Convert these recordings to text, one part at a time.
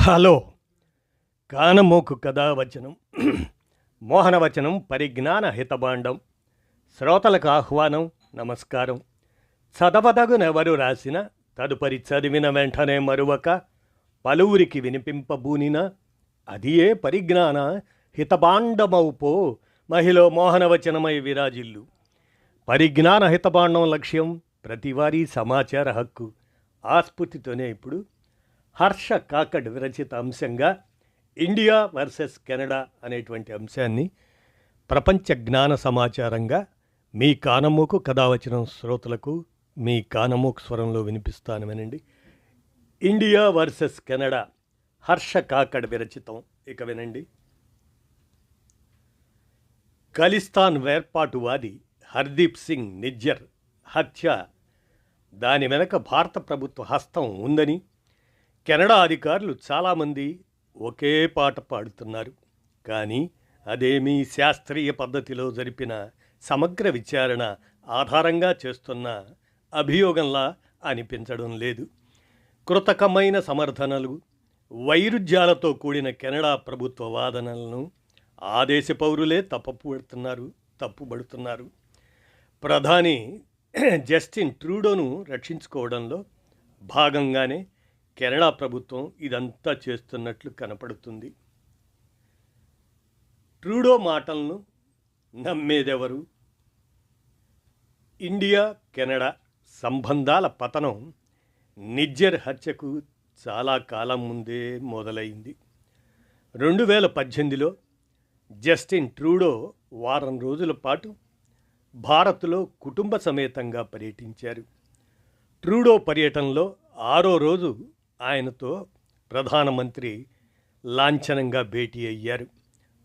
Hello! కానమోకు కథావచనం మోహనవచనం పరిజ్ఞాన హితబాండం. శ్రోతలకు ఆహ్వానం, నమస్కారం. చదవదగునెవరు రాసిన తదుపరి చదివిన వెంటనే మరువక పలువురికి వినిపింపబూనిన అదియే పరిజ్ఞాన హితబాండమౌపో మహిళ మోహనవచనమై విరాజిల్లు. పరిజ్ఞాన హితబాండం లక్ష్యం ప్రతివారీ సమాచార హక్కు. ఆస్ఫూర్తితోనే ఇప్పుడు హర్ష కాకడ్ విరచిత అంశంగా ఇండియా వర్సెస్ కెనడా అనేటువంటి అంశాన్ని ప్రపంచ జ్ఞాన సమాచారంగా మీ కానమోకు కథావచనం శ్రోతలకు మీ కానమోకు స్వరంలో వినిపిస్తాను వినండి. India versus Canada, Harsha Kakad విరచితం. ఇక వినండి. ఖలిస్తాన్ వేర్పాటువాది హర్దీప్ సింగ్ నిజ్జర్ హత్య, దాని వెనక భారత ప్రభుత్వ హస్తం ఉందని కెనడా అధికారులు చాలామంది ఒకే పాట పాడుతున్నారు. కానీ అదేమీ శాస్త్రీయ పద్ధతిలో జరిపిన సమగ్ర విచారణ ఆధారంగా చేస్తున్న అభియోగంలా అనిపించడం లేదు. కృతకమైన సమర్థనలు, వైరుధ్యాలతో కూడిన కెనడా ప్రభుత్వ వాదనలను ఆ దేశ పౌరులే తప్పుబడుతున్నారు. ప్రధాని జస్టిన్ ట్రూడోను రక్షించుకోవడంలో భాగంగానే కెనడా ప్రభుత్వం ఇదంతా చేస్తున్నట్లు కనపడుతుంది. ట్రూడో మాటలను నమ్మేదెవరు? ఇండియా కెనడా సంబంధాల పతనం నిజ్జర్ హత్యకు చాలా కాలం ముందే మొదలైంది. 2018లో జస్టిన్ ట్రూడో వారం రోజుల పాటు భారత్లో కుటుంబ సమేతంగా పర్యటించారు. ట్రూడో పర్యటనలో 6వ రోజు ఆయనతో ప్రధానమంత్రి లాంఛనంగా భేటీ అయ్యారు.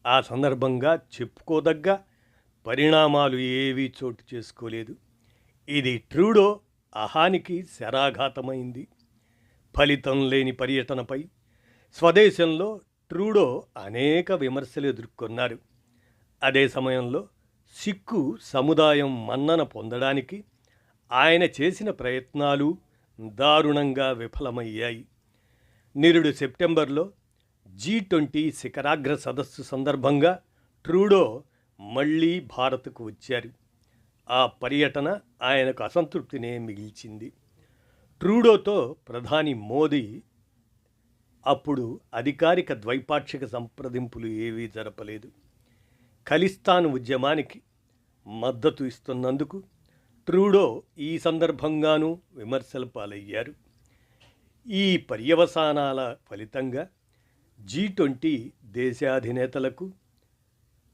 ఆ సందర్భంగా చెప్పుకోదగ్గ పరిణామాలు ఏవీ చోటు చేసుకోలేదు. ఇది ట్రూడో అహానికి శరాఘాతమైంది. ఫలితం లేని పర్యటనపై స్వదేశంలో ట్రూడో అనేక విమర్శలు ఎదుర్కొన్నారు. అదే సమయంలో సిక్కు సముదాయం మన్నన పొందడానికి ఆయన చేసిన ప్రయత్నాలు దారుణంగా విఫలమయ్యాయి. నిరుడు సెప్టెంబర్లో G20 శిఖరాగ్ర సదస్సు సందర్భంగా ట్రూడో మళ్ళీ భారత్కు వచ్చారు. ఆ పర్యటన ఆయనకు అసంతృప్తినే మిగిల్చింది. ట్రూడోతో ప్రధాని మోదీ అప్పుడు అధికారిక ద్వైపాక్షిక సంప్రదింపులు ఏవీ జరపలేదు. ఖలిస్తాన్ ఉద్యమానికి మద్దతు ఇస్తున్నందుకు ట్రూడో ఈ సందర్భంగానూ విమర్శల పాలయ్యారు. ఈ పర్యవసానాల ఫలితంగా G20 దేశాధినేతలకు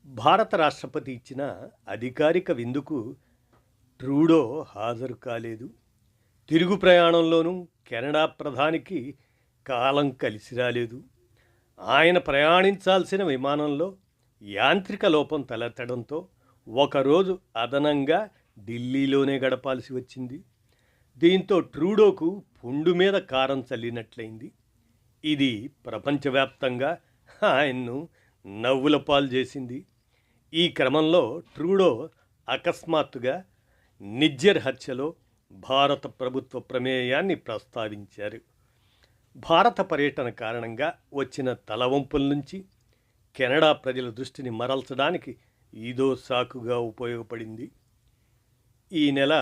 భారత రాష్ట్రపతి ఇచ్చిన అధికారిక విందుకు ట్రూడో హాజరు కాలేదు. తిరుగు ప్రయాణంలోనూ కెనడా ప్రధానికి కాలం కలిసి రాలేదు. ఆయన ప్రయాణించాల్సిన విమానంలో యాంత్రిక లోపం తలెత్తడంతో ఒకరోజు అదనంగా ఢిల్లీలోనే గడపాల్సి వచ్చింది. దీంతో ట్రూడోకు పుండు మీద కారం చల్లినట్లయింది. ఇది ప్రపంచవ్యాప్తంగా ఆయన్ను నవ్వుల పాలు చేసింది. ఈ క్రమంలో ట్రూడో అకస్మాత్తుగా నిజ్జర్ హత్యలో భారత ప్రభుత్వ ప్రమేయాన్ని ప్రస్తావించారు. భారత పర్యటన కారణంగా వచ్చిన తలవంపుల నుంచి కెనడా ప్రజల దృష్టిని మరల్చడానికి ఇదో సాకుగా ఉపయోగపడింది. ఈ నెల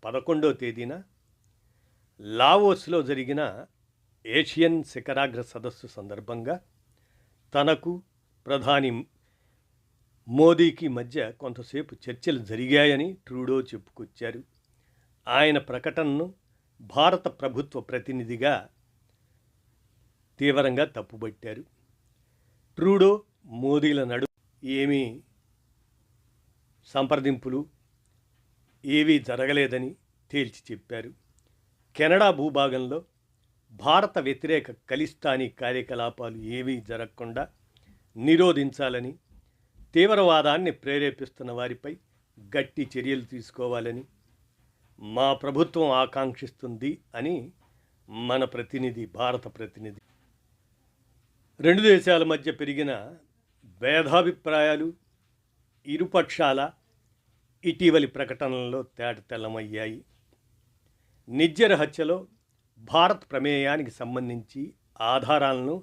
11వ తేదీన లావోస్లో జరిగిన ఏషియన్ శిఖరాగ్ర సదస్సు సందర్భంగా తనకు ప్రధాని మోదీకి మధ్య కొంతసేపు చర్చలు జరిగాయని ట్రూడో చెప్పుకొచ్చారు. ఆయన ప్రకటనను భారత ప్రభుత్వ ప్రతినిధిగా తీవ్రంగా తప్పుబట్టారు. ట్రూడో మోదీల నడుమ ఏమీ సంప్రదింపులు ఏవీ జరగలేదని తేల్చి చెప్పారు. కెనడా భూభాగంలో భారత వ్యతిరేక ఖలిస్తానీ కార్యకలాపాలు ఏవీ జరగకుండా నిరోధించాలని, తీవ్రవాదాన్ని ప్రేరేపిస్తున్న వారిపై గట్టి చర్యలు తీసుకోవాలని మా ప్రభుత్వం ఆకాంక్షిస్తుంది అని మన ప్రతినిధి, భారత ప్రతినిధి. రెండు దేశాల మధ్య పెరిగిన భేదాభిప్రాయాలు ఇరుపక్షాల ఇటీవలి ప్రకటనల్లో తేటతెల్లమయ్యాయి. నిజ్జర్ హత్యలో భారత్ ప్రమేయానికి సంబంధించి ఆధారాలను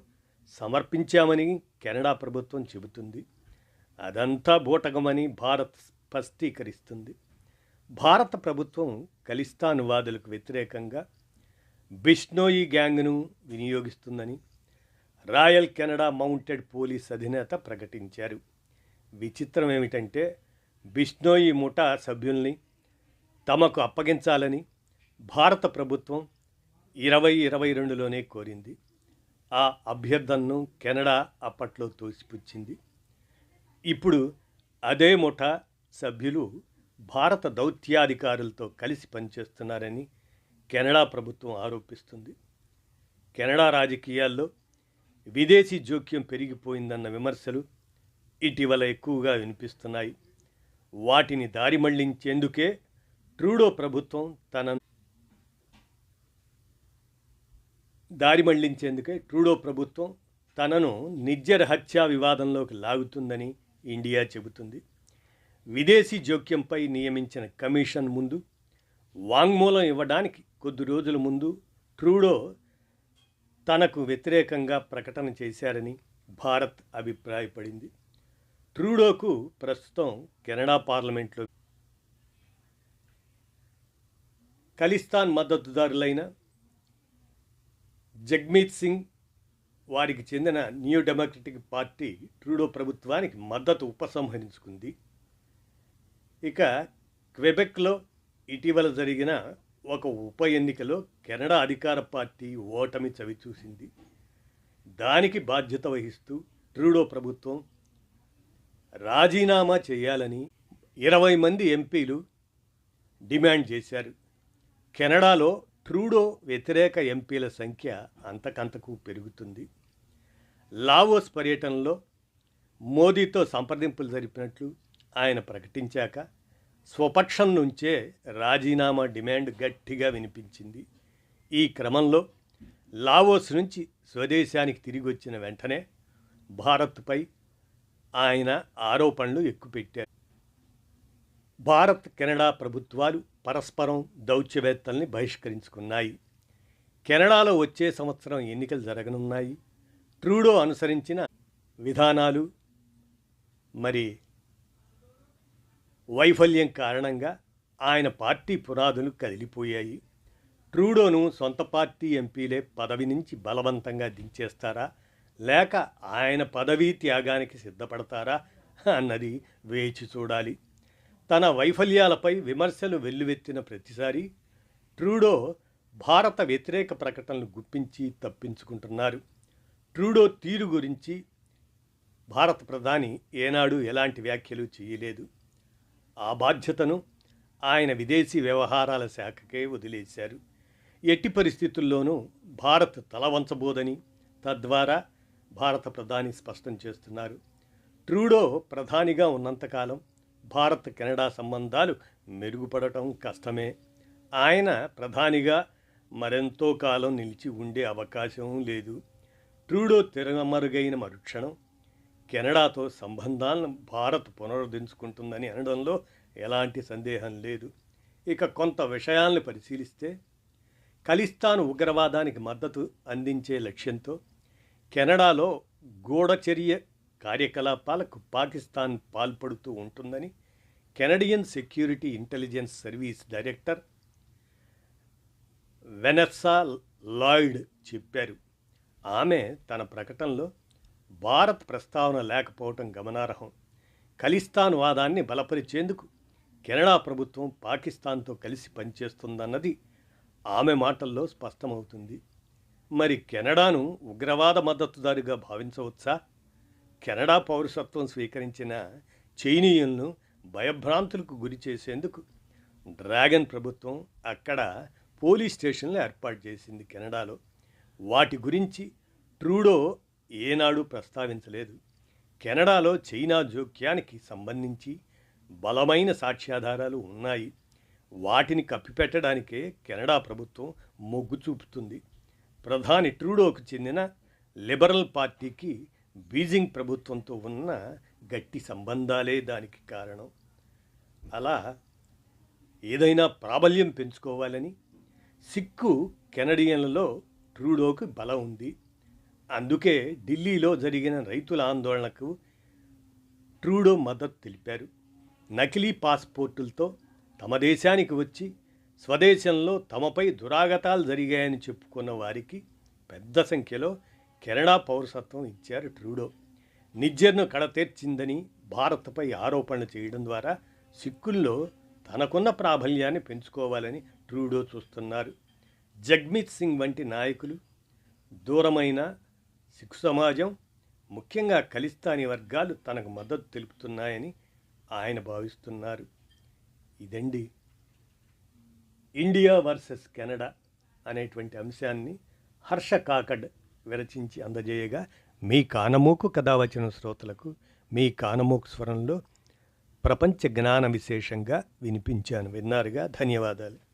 సమర్పించామని కెనడా ప్రభుత్వం చెబుతుంది. అదంతా బూటకమని భారత్ స్పష్టీకరిస్తుంది. భారత ప్రభుత్వం ఖలిస్తాన్వాదులకు వ్యతిరేకంగా Bishnoi గ్యాంగ్ను వినియోగిస్తుందని royal Canada mounted police అధినేత ప్రకటించారు. విచిత్రం ఏమిటంటే బిష్నోయి ముఠా సభ్యుల్ని తమకు అప్పగించాలని భారత ప్రభుత్వం 2022లోనే కోరింది. ఆ అభ్యర్థనను కెనడా అప్పట్లో తోసిపుచ్చింది. ఇప్పుడు అదే ముఠా సభ్యులు భారత దౌత్యాధికారులతో కలిసి పనిచేస్తున్నారని కెనడా ప్రభుత్వం ఆరోపిస్తుంది. కెనడా రాజకీయాల్లో విదేశీ జోక్యం పెరిగిపోయిందన్న విమర్శలు ఇటీవల ఎక్కువగా వినిపిస్తున్నాయి. వాటిని దారి మళ్లించేందుకే ట్రూడో ప్రభుత్వం తనను నిజ్జర్ హత్యా వివాదంలోకి లాగుతుందని ఇండియా చెబుతుంది. విదేశీ జోక్యంపై నియమించిన కమిషన్ ముందు వాంగ్మూలం ఇవ్వడానికి కొద్ది రోజుల ముందు ట్రూడో తనకు వ్యతిరేకంగా ప్రకటన చేశారని భారత్ అభిప్రాయపడింది. ట్రూడోకు ప్రస్తుతం కెనడా పార్లమెంట్లో ఖలిస్తాన్ మద్దతుదారులైన జగ్మీత్ సింగ్, వారికి చెందిన న్యూ డెమోక్రటిక్ పార్టీ ట్రూడో ప్రభుత్వానికి మద్దతు ఉపసంహరించుకుంది. ఇక క్వెబెక్లో ఇటీవల జరిగిన ఒక ఉప ఎన్నికలో కెనడా అధికార పార్టీ ఓటమి చవిచూసింది. దానికి బాధ్యత వహిస్తూ ట్రూడో ప్రభుత్వం రాజీనామా చేయాలని 20 మంది ఎంపీలు డిమాండ్ చేశారు. కెనడాలో ట్రూడో వ్యతిరేక ఎంపీల సంఖ్య అంతకంతకు పెరుగుతుంది. లావోస్ పర్యటనలో మోదీతో సంప్రదింపులు జరిపినట్లు ఆయన ప్రకటించాక స్వపక్షం నుంచే రాజీనామా డిమాండ్ గట్టిగా వినిపించింది. ఈ క్రమంలో లావోస్ నుంచి స్వదేశానికి తిరిగి వచ్చిన వెంటనే భారత్పై ఆయన ఆరోపణలు ఎక్కుపెట్టారు. భారత్ కెనడా ప్రభుత్వాలు పరస్పరం దౌత్యవేత్తల్ని బహిష్కరించుకున్నాయి. కెనడాలో వచ్చే సంవత్సరం ఎన్నికలు జరగనున్నాయి. ట్రూడో అనుసరించిన విధానాలు మరి వైఫల్యం కారణంగా ఆయన పార్టీ పునాదులు కదిలిపోయాయి. ట్రూడోను సొంత పార్టీ ఎంపీలే పదవి నుంచి బలవంతంగా దించేస్తారా, లేక ఆయన పదవీ త్యాగానికి సిద్ధపడతారా అన్నది వేచి చూడాలి. తన వైఫల్యాలపై విమర్శలు వెల్లువెత్తిన ప్రతిసారి ట్రూడో భారత వ్యతిరేక ప్రకటనలు గుప్పించి తప్పించుకుంటున్నారు. ట్రూడో తీరు గురించి భారత ప్రధాని ఏనాడు ఎలాంటి వ్యాఖ్యలు చేయలేదు. ఆ బాధ్యతను ఆయన విదేశీ వ్యవహారాల శాఖకే వదిలేశారు. ఎట్టి పరిస్థితుల్లోనూ భారత్ తల వంచబోదని తద్వారా భారత ప్రధాని స్పష్టం చేస్తున్నారు. ట్రూడో ప్రధానిగా ఉన్నంతకాలం భారత్ కెనడా సంబంధాలు మెరుగుపడటం కష్టమే. ఆయన ప్రధానిగా మరెంతో కాలం నిలిచి ఉండే అవకాశం లేదు. ట్రూడో తిరమరుగైన మరుక్షణం కెనడాతో సంబంధాలను భారత్ పునరుద్ధరించుకుంటుందని అనడంలో ఎలాంటి సందేహం లేదు. ఇక కొంత విషయాలను పరిశీలిస్తే ఖలిస్తాన్ ఉగ్రవాదానికి మద్దతు అందించే లక్ష్యంతో కెనడాలో గూఢచర్య కార్యకలాపాలకు పాకిస్తాన్ పాల్పడుతూ ఉంటుందని Canadian security intelligence service director Vanessa Lloyd చెప్పారు. ఆమె తన ప్రకటనలో భారత్ ప్రస్తావన లేకపోవటం గమనార్హం. ఖలిస్తాన్ వాదాన్ని బలపరిచేందుకు కెనడా ప్రభుత్వం పాకిస్తాన్తో కలిసి పనిచేస్తుందన్నది ఆమె మాటల్లో స్పష్టమవుతుంది. మరి కెనడాను ఉగ్రవాద మద్దతుదారుగా భావించవచ్చా? కెనడా పౌరసత్వం స్వీకరించిన చైనీయులను భయభ్రాంతులకు గురి చేసేందుకు డ్రాగన్ ప్రభుత్వం అక్కడ పోలీస్ స్టేషన్లు ఏర్పాటు చేసింది కెనడాలో. వాటి గురించి ట్రూడో ఏనాడు ప్రస్తావించలేదు. కెనడాలో చైనా జోక్యానికి సంబంధించి బలమైన సాక్ష్యాధారాలు ఉన్నాయి. వాటిని కప్పిపెట్టడానికే కెనడా ప్రభుత్వం మొగ్గు చూపుతుంది. ప్రధాని ట్రూడోకు చెందిన లిబరల్ పార్టీకి బీజింగ్ ప్రభుత్వంతో ఉన్న గట్టి సంబంధాలే దానికి కారణం. అలా ఏదైనా ప్రాబల్యం పెంచుకోవాలని సిక్కు కెనడియన్లలో ట్రూడోకు బలం ఉంది. అందుకే ఢిల్లీలో జరిగిన రైతుల ఆందోళనకు ట్రూడో మద్దతు తెలిపారు. నకిలీ పాస్పోర్టులతో తమ దేశానికి వచ్చి స్వదేశంలో తమపై దురాగతాలు జరిగాయని చెప్పుకున్న వారికి పెద్ద సంఖ్యలో కెనడా పౌరసత్వం ఇచ్చారు ట్రూడో. నిజ్జర్ను కడతీర్చిందని భారత్పై ఆరోపణలు చేయడం ద్వారా సిక్కుల్లో తనకున్న ప్రాబల్యాన్ని పెంచుకోవాలని ట్రూడో చూస్తున్నారు. జగ్మీత్ సింగ్ వంటి నాయకులు దూరమైన సిక్కు సమాజం, ముఖ్యంగా ఖలిస్తానీ వర్గాలు తనకు మద్దతు తెలుపుతున్నాయని ఆయన భావిస్తున్నారు. ఇదండి ఇండియా వర్సెస్ కెనడా అనేటువంటి అంశాన్ని హర్ష కాకడ్ విరచించి అందజేయగా మీ కానమోకు కథ వచ్చిన శ్రోతలకు మీ కానమోకు స్వరంలో ప్రపంచ జ్ఞాన విశేషంగా వినిపించాను. విన్నారుగా. ధన్యవాదాలు.